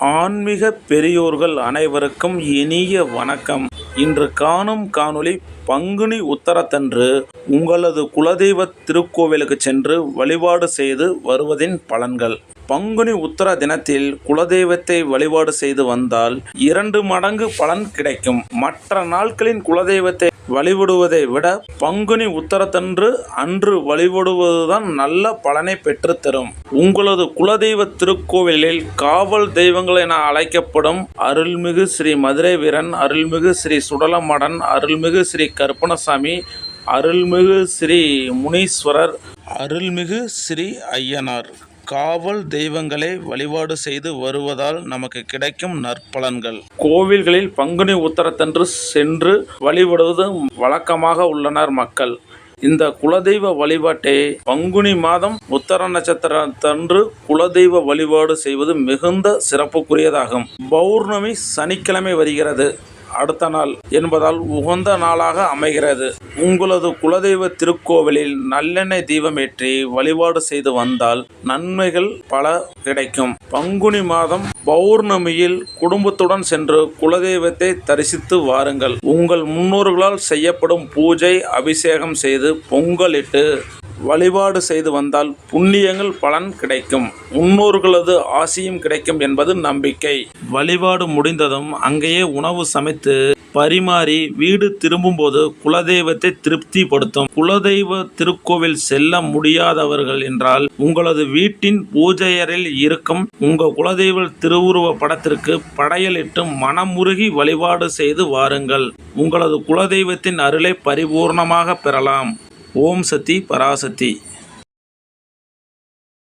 ஆன்மீக பெரியோர்கள் அனைவருக்கும் இனிய வணக்கம். இன்று காணும் காணொளி பங்குனி உத்தரத்தன்று உங்களது குலதெய்வ திருக்கோவிலுக்கு சென்று வழிபாடு செய்து வருவதின் பலன்கள். பங்குனி உத்தர தினத்தில் குலதெய்வத்தை வழிபாடு செய்து வந்தால் 2 மடங்கு பலன் கிடைக்கும். மற்ற நாட்களின் குலதெய்வத்தை வழிபடுவதை விட பங்குனி உத்தரத்தன்று அன்று வழிபடுவதுதான் நல்ல பலனை பெற்றுத்தரும். உங்களது குலதெய்வ திருக்கோவிலில் காவல் தெய்வங்கள் என அழைக்கப்படும் அருள்மிகு ஸ்ரீ மதுரை வீரன், அருள்மிகு ஸ்ரீ சுடலமடன், அருள்மிகு ஸ்ரீ கருப்பணசாமி, அருள்மிகு ஸ்ரீ முனீஸ்வரர், அருள்மிகு ஸ்ரீ ஐயனார் காவல் தெய்வங்களை வழிபாடு செய்து வருவதால் நமக்கு கிடைக்கும் நற்பலன்கள். கோவில்களில் பங்குனி உத்தரத்தன்று சென்று வழிபடுவது வழக்கமாக உள்ளனர் மக்கள். இந்த குலதெய்வ வழிபாட்டை பங்குனி மாதம் உத்தர நட்சத்திரத்தன்று குலதெய்வ வழிபாடு செய்வது மிகுந்த சிறப்புக்குரியதாகும். பௌர்ணமி சனிக்கிழமை வருகிறது அடுத்த நாள் என்பதால் உகந்த நாளாக அமைகிறது. உங்களது குலதெய்வ திருக்கோவிலில் நல்லெண்ணெய் தீபமேற்றி வழிபாடு செய்து வந்தால் நன்மைகள் பல கிடைக்கும். பங்குனி மாதம் பௌர்ணமியில் குடும்பத்துடன் சென்று குலதெய்வத்தை தரிசித்து வாருங்கள். உங்கள் முன்னோர்களால் செய்யப்படும் பூஜை, அபிஷேகம் செய்து பொங்கலிட்டு வழிபாடு செய்து வந்தால் புண்ணியங்கள் பலன் கிடைக்கும். முன்னோர்களது ஆசியும் கிடைக்கும் என்பது நம்பிக்கை. வழிபாடு முடிந்ததும் அங்கேயே உணவு சமைத்து பரிமாறி வீடு திரும்பும்போது குலதெய்வத்தை திருப்திப்படுத்தும். குலதெய்வ திருக்கோவில் செல்ல முடியாதவர்கள் என்றால் உங்களது வீட்டின் பூஜையறையில் இருக்கும் உங்கள் குலதெய்வ திருவுருவ படத்திற்கு படையலிட்டு மனமுருகி வழிபாடு செய்து வாருங்கள். உங்களது குலதெய்வத்தின் அருளை பரிபூர்ணமாக பெறலாம். ஓம் சக்தி பராசக்தி.